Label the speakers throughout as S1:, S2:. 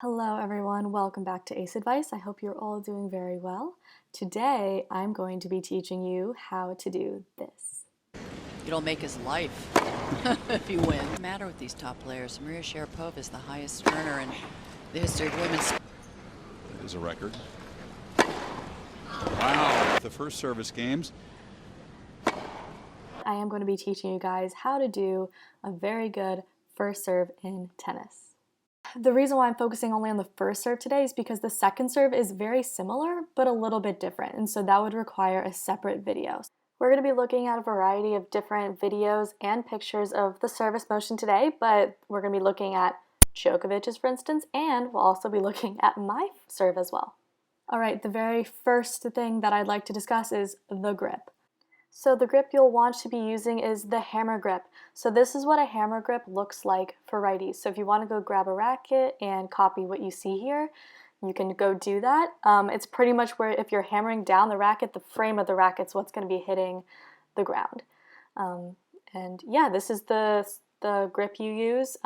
S1: Hello everyone, welcome back to Ace Advice. I hope you're all doing very well. Today I'm going to be teaching you how to do this.
S2: It'll make his life if you win. No matter with these top players, Maria Sharapova is the highest earner in the history of women's.
S3: That is a record. Wow, the first service games.
S1: I am going to be teaching you guys how to do a very good first serve in tennis. The reason why I'm focusing only on the first serve today is because the second serve is very similar, but a little bit different, and so that would require a separate video. We're going to be looking at a variety of different videos and pictures of the service motion today, but we're going to be looking at Djokovic's, for instance, and we'll also be looking at my serve as well. All right, the very first thing that I'd like to discuss is the grip. So the grip you'll want to be using is the hammer grip. So this is what a hammer grip looks like for righties. So if you want to go grab a racket and copy what you see here, you can go do that. It's pretty much where if you're hammering down the racket, the frame of the racket's what's going to be hitting the ground. And yeah, this is the grip you use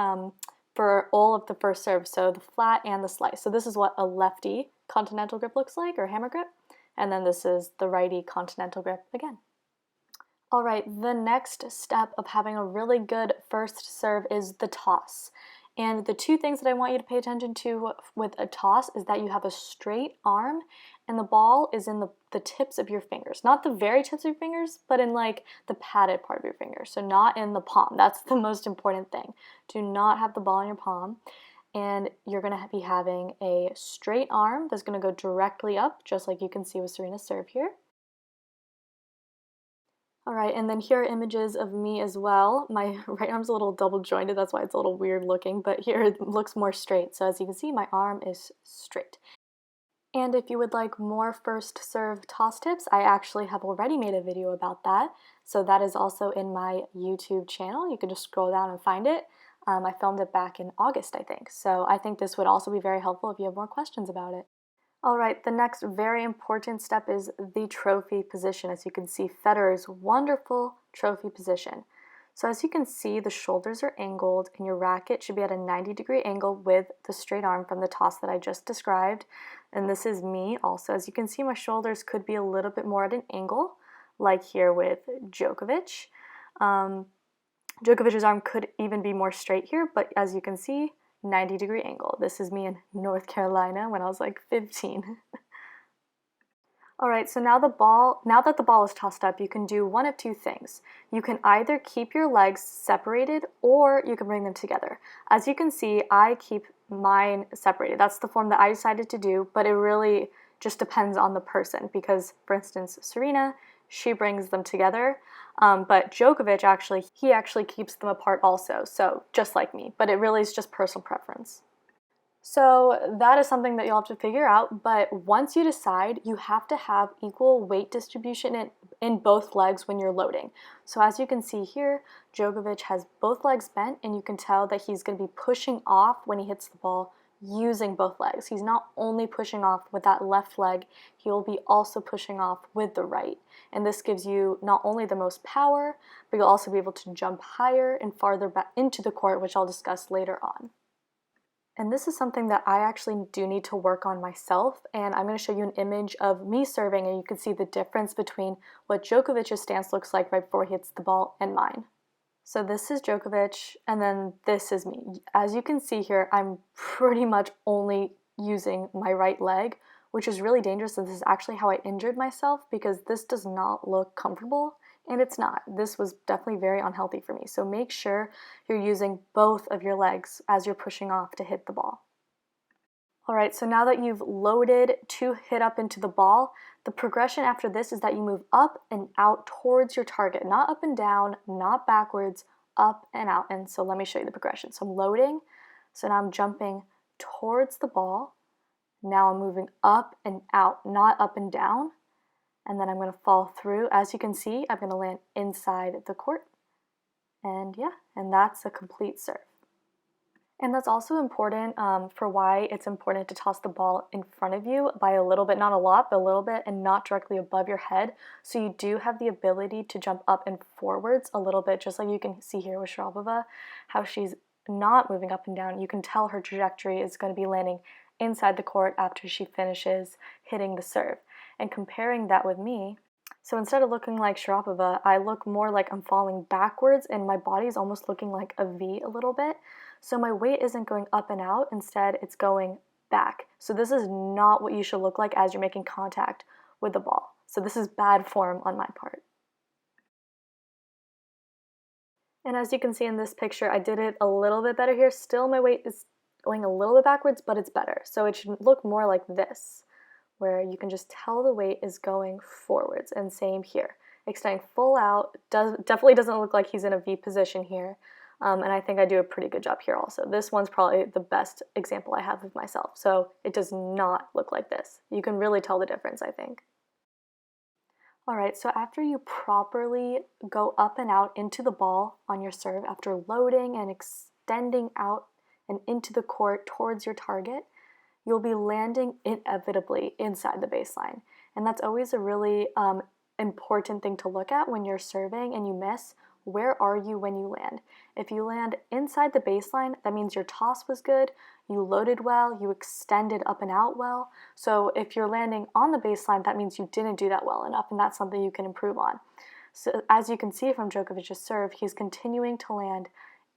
S1: for all of the first serve, so the flat and the slice. So this is what a lefty continental grip looks like, or hammer grip. And then this is the righty continental grip again. All right, the next step of having a really good first serve is the toss. And the two things that I want you to pay attention to with a toss is that you have a straight arm and the ball is in the tips of your fingers. Not the very tips of your fingers, but in like the padded part of your fingers. So not in the palm. That's the most important thing. Do not have the ball in your palm. And you're going to be having a straight arm that's going to go directly up, just like you can see with Serena's serve here. All right, and then here are images of me as well. My right arm's a little double jointed, that's why it's a little weird looking, but here it looks more straight. So as you can see, my arm is straight. And if you would like more first serve toss tips, I actually have already made a video about that. So that is also in my YouTube channel. You can just scroll down and find it. I filmed it back in August, I think. So I think this would also be very helpful if you have more questions about it. All right, the next very important step is the trophy position. As you can see, Federer's wonderful trophy position. So as you can see, the shoulders are angled and your racket should be at a 90-degree angle with the straight arm from the toss that I just described. And this is me also. As you can see, my shoulders could be a little bit more at an angle, like here with Djokovic. Djokovic's arm could even be more straight here, but as you can see, 90-degree angle. This is me in North Carolina when I was like 15. All right, so now that the ball is tossed up, you can do one of two things. You can either keep your legs separated or you can bring them together. As you can see, I keep mine separated. That's the form that I decided to do, but it really just depends on the person because, for instance, Serena, she brings them together. But Djokovic actually keeps them apart also, so just like me, but it really is just personal preference. So that is something that you'll have to figure out, but once you decide, you have to have equal weight distribution in both legs when you're loading. So as you can see here, Djokovic has both legs bent, and you can tell that he's going to be pushing off when he hits the ball using both legs. He's not only pushing off with that left leg, he will be also pushing off with the right. And this gives you not only the most power, but you'll also be able to jump higher and farther back into the court, which I'll discuss later on. And this is something that I actually do need to work on myself, and I'm going to show you an image of me serving, and you can see the difference between what Djokovic's stance looks like right before he hits the ball and mine. So this is Djokovic, and then this is me. As you can see here, I'm pretty much only using my right leg, which is really dangerous, and this is actually how I injured myself because this does not look comfortable, and it's not. This was definitely very unhealthy for me. So make sure you're using both of your legs as you're pushing off to hit the ball. All right, so now that you've loaded to hit up into the ball, the progression after this is that you move up and out towards your target, not up and down, not backwards, up and out. And so let me show you the progression. So I'm loading, so now I'm jumping towards the ball. Now I'm moving up and out, not up and down. And then I'm going to fall through. As you can see, I'm going to land inside the court. And yeah, and that's a complete serve. And that's also important for why it's important to toss the ball in front of you by a little bit, not a lot, but a little bit, and not directly above your head. So you do have the ability to jump up and forwards a little bit, just like you can see here with Sharapova, how she's not moving up and down, you can tell her trajectory is going to be landing inside the court after she finishes hitting the serve. And comparing that with me, so instead of looking like Sharapova, I look more like I'm falling backwards and my body is almost looking like a V a little bit. So my weight isn't going up and out, instead it's going back. So this is not what you should look like as you're making contact with the ball. So this is bad form on my part. And as you can see in this picture, I did it a little bit better here. Still my weight is going a little bit backwards, but it's better. So it should look more like this, where you can just tell the weight is going forwards, and same here. Extending full out, definitely doesn't look like he's in a V position here. And I think I do a pretty good job here also. This one's probably the best example I have of myself. So it does not look like this. You can really tell the difference, I think. All right, so after you properly go up and out into the ball on your serve, after loading and extending out and into the court towards your target, you'll be landing inevitably inside the baseline. And that's always a really important thing to look at when you're serving and you miss. Where are you when you land? If you land inside the baseline, that means your toss was good, you loaded well, you extended up and out well. So if you're landing on the baseline, that means you didn't do that well enough, and that's something you can improve on. So as you can see from Djokovic's serve, he's continuing to land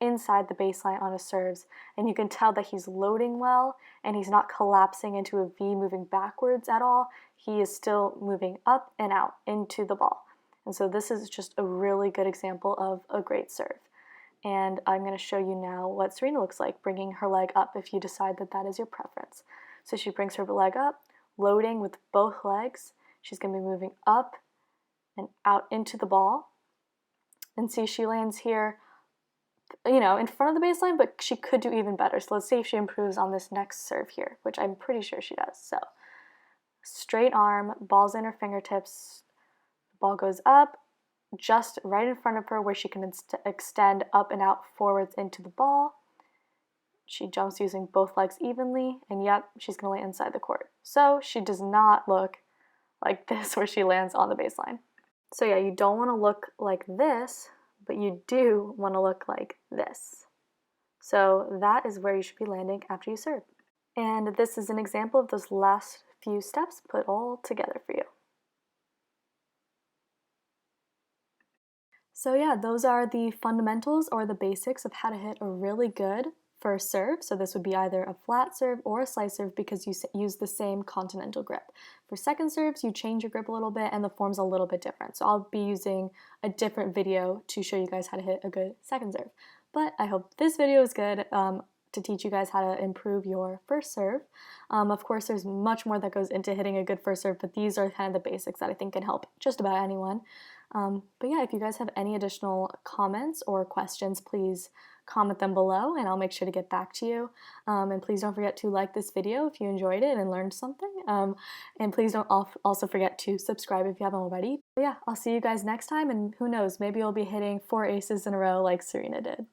S1: inside the baseline on his serves, and you can tell that he's loading well and he's not collapsing into a V moving backwards at all. He is still moving up and out into the ball. And so this is just a really good example of a great serve. And I'm going to show you now what Serena looks like bringing her leg up if you decide that that is your preference. So she brings her leg up, loading with both legs. She's going to be moving up and out into the ball. And see, she lands here, you know, in front of the baseline, but she could do even better. So let's see if she improves on this next serve here, which I'm pretty sure she does. So straight arm, ball's in her fingertips, ball goes up just right in front of her where she can extend up and out forwards into the ball. She jumps using both legs evenly, and yep, she's going to land inside the court. So she does not look like this where she lands on the baseline. So yeah, you don't want to look like this, but you do want to look like this. So that is where you should be landing after you serve. And this is an example of those last few steps put all together for you. So yeah, those are the fundamentals or the basics of how to hit a really good first serve. So this would be either a flat serve or a slice serve because you use the same continental grip. For second serves, you change your grip a little bit and the form's a little bit different. So I'll be using a different video to show you guys how to hit a good second serve. But I hope this video is good to teach you guys how to improve your first serve. Of course, there's much more that goes into hitting a good first serve, but these are kind of the basics that I think can help just about anyone. But yeah, if you guys have any additional comments or questions, please comment them below and I'll make sure to get back to you. And please don't forget to like this video if you enjoyed it and learned something. And please don't also forget to subscribe if you haven't already. But yeah, I'll see you guys next time, and who knows, maybe you'll be hitting 4 aces in a row like Serena did.